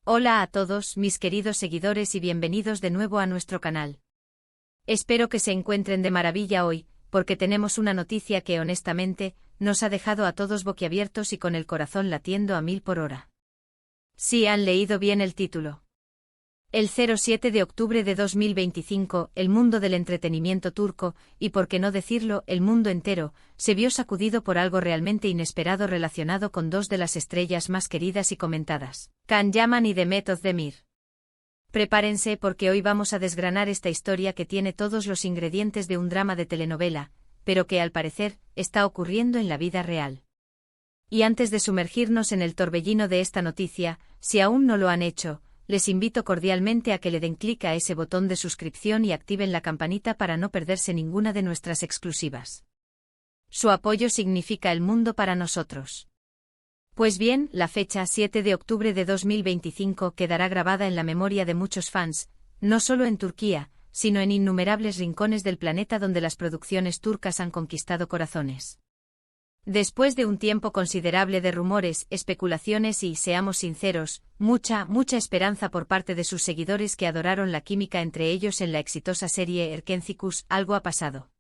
Hola a todos, mis queridos seguidores y bienvenidos de nuevo a nuestro canal. Espero que se encuentren de maravilla hoy, porque tenemos una noticia que honestamente, nos ha dejado a todos boquiabiertos y con el corazón latiendo a 1000 por hora. Sí, han leído bien el título. El 07 de octubre de 2025, el mundo del entretenimiento turco, y por qué no decirlo, el mundo entero, se vio sacudido por algo realmente inesperado relacionado con dos de las estrellas más queridas y comentadas, Can Yaman y Demet Özdemir. Prepárense porque hoy vamos a desgranar esta historia que tiene todos los ingredientes de un drama de telenovela, pero que al parecer, está ocurriendo en la vida real. Y antes de sumergirnos en el torbellino de esta noticia, si aún no lo han hecho, les invito cordialmente a que le den clic a ese botón de suscripción y activen la campanita para no perderse ninguna de nuestras exclusivas. Su apoyo significa el mundo para nosotros. Pues bien, la fecha 7 de octubre de 2025 quedará grabada en la memoria de muchos fans, no solo en Turquía, sino en innumerables rincones del planeta donde las producciones turcas han conquistado corazones. Después de un tiempo considerable de rumores, especulaciones y, seamos sinceros, mucha esperanza por parte de sus seguidores que adoraron la química entre ellos en la exitosa serie Erkencikus, algo ha pasado.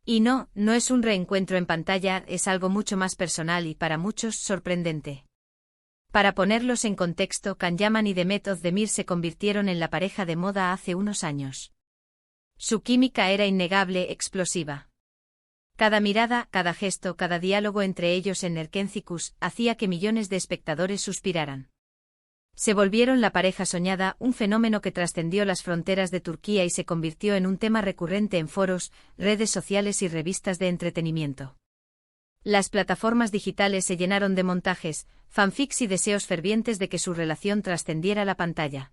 Y no es un reencuentro en pantalla, es algo mucho más personal y para muchos sorprendente. Para ponerlos en contexto, Can Yaman y Demet Özdemir se convirtieron en la pareja de moda hace unos años. Su química era innegable, explosiva. Cada mirada, cada gesto, cada diálogo entre ellos en Erkencikus hacía que millones de espectadores suspiraran. Se volvieron la pareja soñada, un fenómeno que trascendió las fronteras de Turquía y se convirtió en un tema recurrente en foros, redes sociales y revistas de entretenimiento. Las plataformas digitales se llenaron de montajes, fanfics y deseos fervientes de que su relación trascendiera la pantalla.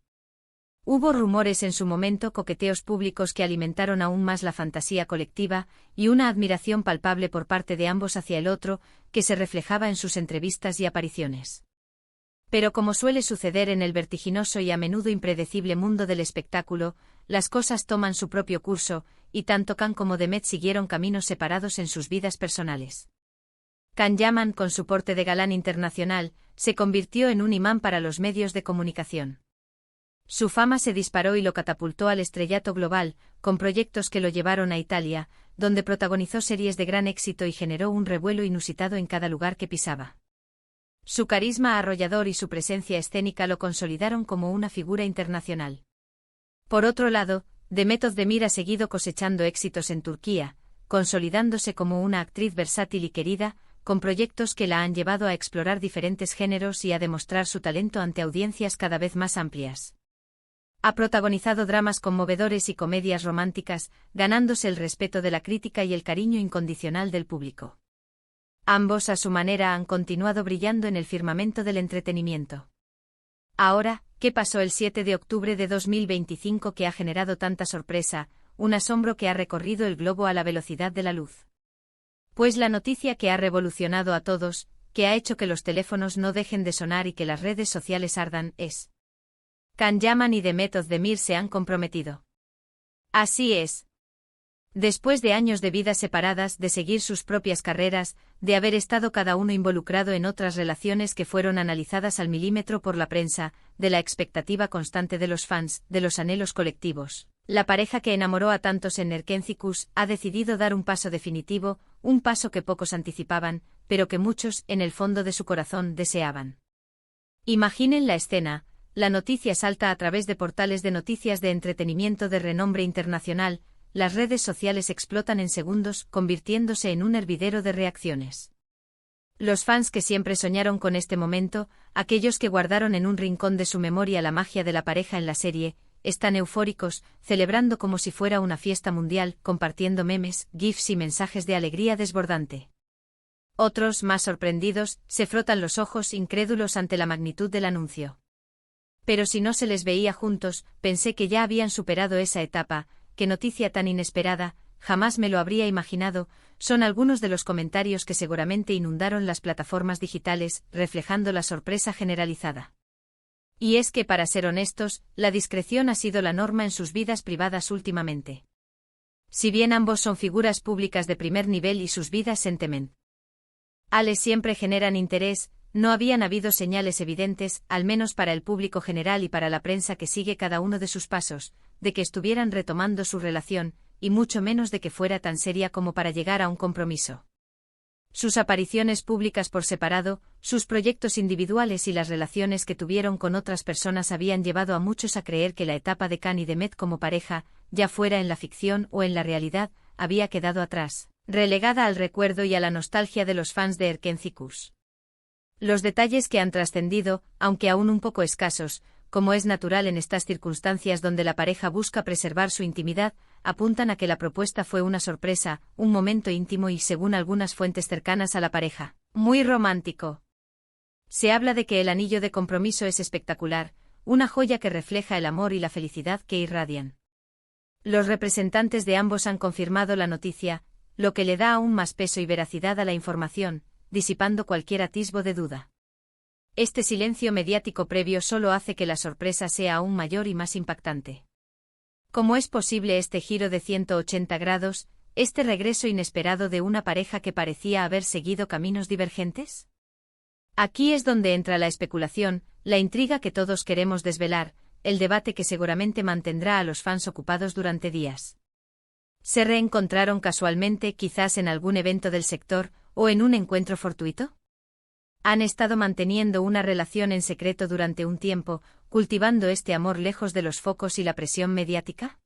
Hubo rumores en su momento, coqueteos públicos que alimentaron aún más la fantasía colectiva, y una admiración palpable por parte de ambos hacia el otro, que se reflejaba en sus entrevistas y apariciones. Pero como suele suceder en el vertiginoso y a menudo impredecible mundo del espectáculo, las cosas toman su propio curso, y tanto Can como Demet siguieron caminos separados en sus vidas personales. Can Yaman, con su porte de galán internacional, se convirtió en un imán para los medios de comunicación. Su fama se disparó y lo catapultó al estrellato global, con proyectos que lo llevaron a Italia, donde protagonizó series de gran éxito y generó un revuelo inusitado en cada lugar que pisaba. Su carisma arrollador y su presencia escénica lo consolidaron como una figura internacional. Por otro lado, Demet Özdemir ha seguido cosechando éxitos en Turquía, consolidándose como una actriz versátil y querida, con proyectos que la han llevado a explorar diferentes géneros y a demostrar su talento ante audiencias cada vez más amplias. Ha protagonizado dramas conmovedores y comedias románticas, ganándose el respeto de la crítica y el cariño incondicional del público. Ambos a su manera han continuado brillando en el firmamento del entretenimiento. Ahora, ¿qué pasó el 7 de octubre de 2025 que ha generado tanta sorpresa, un asombro que ha recorrido el globo a la velocidad de la luz? Pues la noticia que ha revolucionado a todos, que ha hecho que los teléfonos no dejen de sonar y que las redes sociales ardan, es: Can Yaman y Demet Özdemir se han comprometido. Así es. Después de años de vidas separadas, de seguir sus propias carreras, de haber estado cada uno involucrado en otras relaciones que fueron analizadas al milímetro por la prensa, de la expectativa constante de los fans, de los anhelos colectivos, la pareja que enamoró a tantos en Erkencikus ha decidido dar un paso definitivo, un paso que pocos anticipaban, pero que muchos, en el fondo de su corazón, deseaban. Imaginen la escena. La noticia salta a través de portales de noticias de entretenimiento de renombre internacional, las redes sociales explotan en segundos, convirtiéndose en un hervidero de reacciones. Los fans que siempre soñaron con este momento, aquellos que guardaron en un rincón de su memoria la magia de la pareja en la serie, están eufóricos, celebrando como si fuera una fiesta mundial, compartiendo memes, gifs y mensajes de alegría desbordante. Otros, más sorprendidos, se frotan los ojos incrédulos ante la magnitud del anuncio. Pero si no se les veía juntos, pensé que ya habían superado esa etapa. Qué noticia tan inesperada, jamás me lo habría imaginado, son algunos de los comentarios que seguramente inundaron las plataformas digitales, reflejando la sorpresa generalizada. Y es que, para ser honestos, la discreción ha sido la norma en sus vidas privadas últimamente. Si bien ambos son figuras públicas de primer nivel y sus vidas sentimentales siempre generan interés, no habían habido señales evidentes, al menos para el público general y para la prensa que sigue cada uno de sus pasos, de que estuvieran retomando su relación, y mucho menos de que fuera tan seria como para llegar a un compromiso. Sus apariciones públicas por separado, sus proyectos individuales y las relaciones que tuvieron con otras personas habían llevado a muchos a creer que la etapa de Khan y de Met como pareja, ya fuera en la ficción o en la realidad, había quedado atrás, relegada al recuerdo y a la nostalgia de los fans de Erkenci-Kuş. Los detalles que han trascendido, aunque aún un poco escasos, como es natural en estas circunstancias donde la pareja busca preservar su intimidad, apuntan a que la propuesta fue una sorpresa, un momento íntimo y, según algunas fuentes cercanas a la pareja, muy romántico. Se habla de que el anillo de compromiso es espectacular, una joya que refleja el amor y la felicidad que irradian. Los representantes de ambos han confirmado la noticia, lo que le da aún más peso y veracidad a la información, disipando cualquier atisbo de duda. Este silencio mediático previo solo hace que la sorpresa sea aún mayor y más impactante. ¿Cómo es posible este giro de 180 grados, este regreso inesperado de una pareja que parecía haber seguido caminos divergentes? Aquí es donde entra la especulación, la intriga que todos queremos desvelar, el debate que seguramente mantendrá a los fans ocupados durante días. ¿Se reencontraron casualmente, quizás en algún evento del sector, o en un encuentro fortuito? ¿Han estado manteniendo una relación en secreto durante un tiempo, cultivando este amor lejos de los focos y la presión mediática?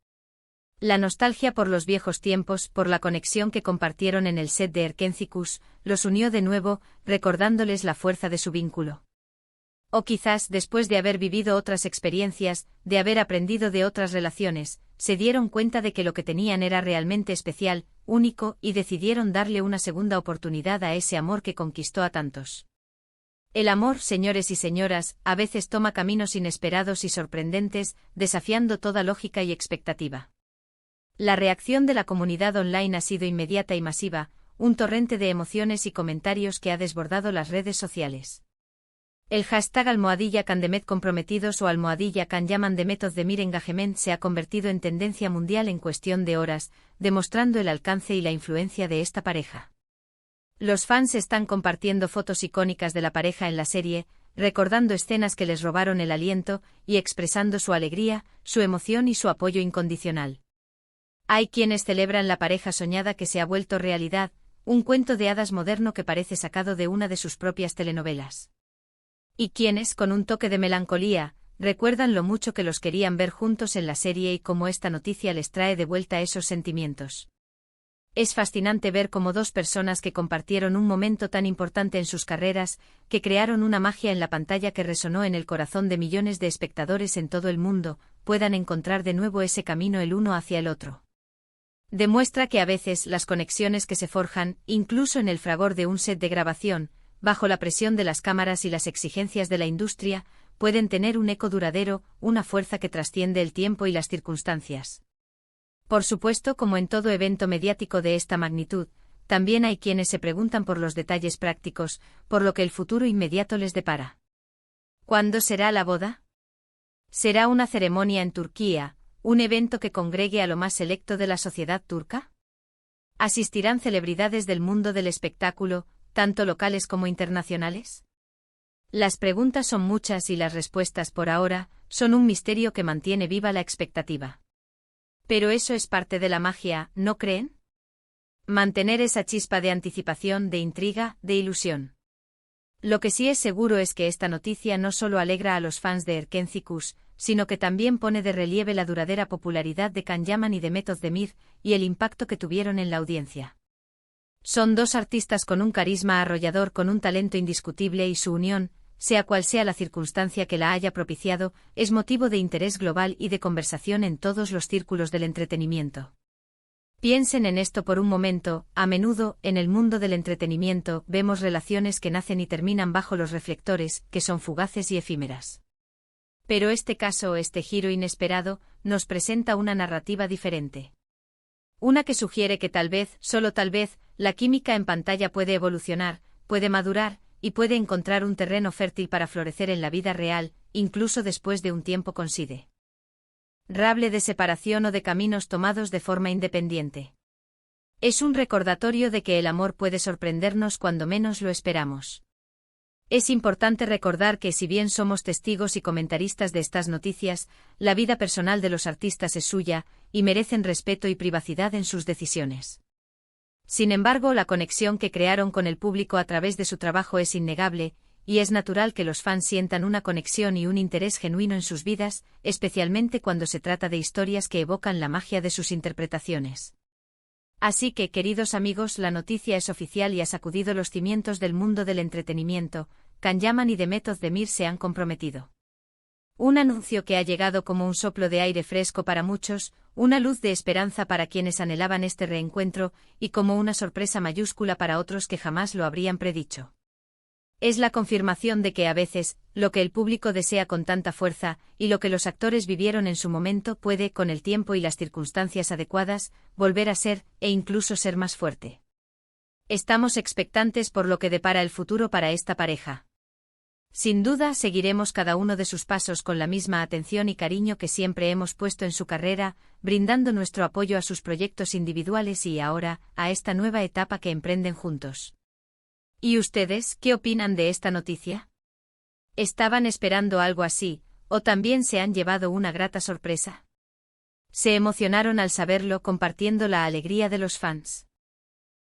La nostalgia por los viejos tiempos, por la conexión que compartieron en el set de Erkenci-Kuş, los unió de nuevo, recordándoles la fuerza de su vínculo. O quizás, después de haber vivido otras experiencias, de haber aprendido de otras relaciones, se dieron cuenta de que lo que tenían era realmente especial, único, y decidieron darle una segunda oportunidad a ese amor que conquistó a tantos. El amor, señores y señoras, a veces toma caminos inesperados y sorprendentes, desafiando toda lógica y expectativa. La reacción de la comunidad online ha sido inmediata y masiva, un torrente de emociones y comentarios que ha desbordado las redes sociales. El hashtag #Kandemet comprometidos o #Kanyaman Demet Özdemir Engagement se ha convertido en tendencia mundial en cuestión de horas, demostrando el alcance y la influencia de esta pareja. Los fans están compartiendo fotos icónicas de la pareja en la serie, recordando escenas que les robaron el aliento, y expresando su alegría, su emoción y su apoyo incondicional. Hay quienes celebran la pareja soñada que se ha vuelto realidad, un cuento de hadas moderno que parece sacado de una de sus propias telenovelas. Y quienes, con un toque de melancolía, recuerdan lo mucho que los querían ver juntos en la serie y cómo esta noticia les trae de vuelta esos sentimientos. Es fascinante ver cómo dos personas que compartieron un momento tan importante en sus carreras, que crearon una magia en la pantalla que resonó en el corazón de millones de espectadores en todo el mundo, puedan encontrar de nuevo ese camino el uno hacia el otro. Demuestra que a veces las conexiones que se forjan, incluso en el fragor de un set de grabación, bajo la presión de las cámaras y las exigencias de la industria, pueden tener un eco duradero, una fuerza que trasciende el tiempo y las circunstancias. Por supuesto, como en todo evento mediático de esta magnitud, también hay quienes se preguntan por los detalles prácticos, por lo que el futuro inmediato les depara. ¿Cuándo será la boda? ¿Será una ceremonia en Turquía, un evento que congregue a lo más selecto de la sociedad turca? ¿Asistirán celebridades del mundo del espectáculo, tanto locales como internacionales? Las preguntas son muchas y las respuestas por ahora son un misterio que mantiene viva la expectativa. Pero eso es parte de la magia, ¿no creen? Mantener esa chispa de anticipación, de intriga, de ilusión. Lo que sí es seguro es que esta noticia no solo alegra a los fans de Erkenci-Kuş, sino que también pone de relieve la duradera popularidad de Kanyaman y Demet Özdemir, y el impacto que tuvieron en la audiencia. Son dos artistas con un carisma arrollador, con un talento indiscutible, y su unión, sea cual sea la circunstancia que la haya propiciado, es motivo de interés global y de conversación en todos los círculos del entretenimiento. Piensen en esto por un momento, a menudo, en el mundo del entretenimiento, vemos relaciones que nacen y terminan bajo los reflectores, que son fugaces y efímeras. Pero este caso, este giro inesperado, nos presenta una narrativa diferente. Una que sugiere que tal vez, solo tal vez, la química en pantalla puede evolucionar, puede madurar, y puede encontrar un terreno fértil para florecer en la vida real, incluso después de un tiempo considerable de separación o de caminos tomados de forma independiente. Es un recordatorio de que el amor puede sorprendernos cuando menos lo esperamos. Es importante recordar que si bien somos testigos y comentaristas de estas noticias, la vida personal de los artistas es suya, y merecen respeto y privacidad en sus decisiones. Sin embargo, la conexión que crearon con el público a través de su trabajo es innegable, y es natural que los fans sientan una conexión y un interés genuino en sus vidas, especialmente cuando se trata de historias que evocan la magia de sus interpretaciones. Así que, queridos amigos, la noticia es oficial y ha sacudido los cimientos del mundo del entretenimiento. Can Yaman y The Method Man se han comprometido. Un anuncio que ha llegado como un soplo de aire fresco para muchos, una luz de esperanza para quienes anhelaban este reencuentro, y como una sorpresa mayúscula para otros que jamás lo habrían predicho. Es la confirmación de que a veces, lo que el público desea con tanta fuerza, y lo que los actores vivieron en su momento puede, con el tiempo y las circunstancias adecuadas, volver a ser, e incluso ser más fuerte. Estamos expectantes por lo que depara el futuro para esta pareja. Sin duda, seguiremos cada uno de sus pasos con la misma atención y cariño que siempre hemos puesto en su carrera, brindando nuestro apoyo a sus proyectos individuales y ahora, a esta nueva etapa que emprenden juntos. ¿Y ustedes, qué opinan de esta noticia? ¿Estaban esperando algo así, o también se han llevado una grata sorpresa? Se emocionaron al saberlo, compartiendo la alegría de los fans.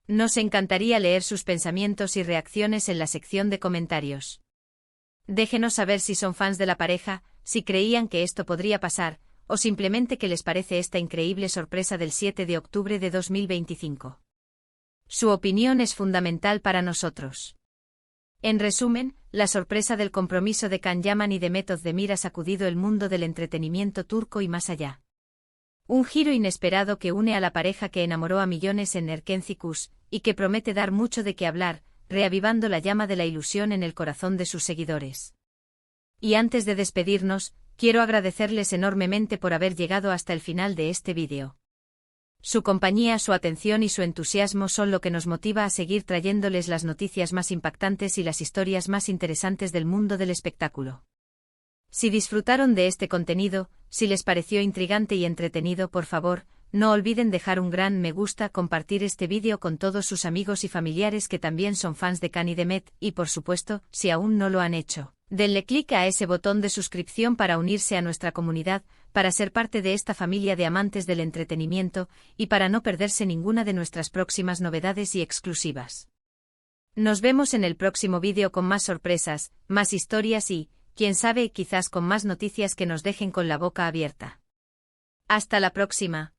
Nos encantaría leer sus pensamientos y reacciones en la sección de comentarios. Déjenos saber si son fans de la pareja, si creían que esto podría pasar, o simplemente qué les parece esta increíble sorpresa del 7 de octubre de 2025. Su opinión es fundamental para nosotros. En resumen, la sorpresa del compromiso de Can Yaman y The Method Man ha sacudido el mundo del entretenimiento turco y más allá. Un giro inesperado que une a la pareja que enamoró a millones en Erkenci y que promete dar mucho de qué hablar, reavivando la llama de la ilusión en el corazón de sus seguidores. Y antes de despedirnos, quiero agradecerles enormemente por haber llegado hasta el final de este vídeo. Su compañía, su atención y su entusiasmo son lo que nos motiva a seguir trayéndoles las noticias más impactantes y las historias más interesantes del mundo del espectáculo. Si disfrutaron de este contenido, si les pareció intrigante y entretenido, por favor, no olviden dejar un gran me gusta, compartir este vídeo con todos sus amigos y familiares que también son fans de Can y The Method, y por supuesto, si aún no lo han hecho, denle clic a ese botón de suscripción para unirse a nuestra comunidad, para ser parte de esta familia de amantes del entretenimiento, y para no perderse ninguna de nuestras próximas novedades y exclusivas. Nos vemos en el próximo vídeo con más sorpresas, más historias y, quién sabe, quizás con más noticias que nos dejen con la boca abierta. Hasta la próxima.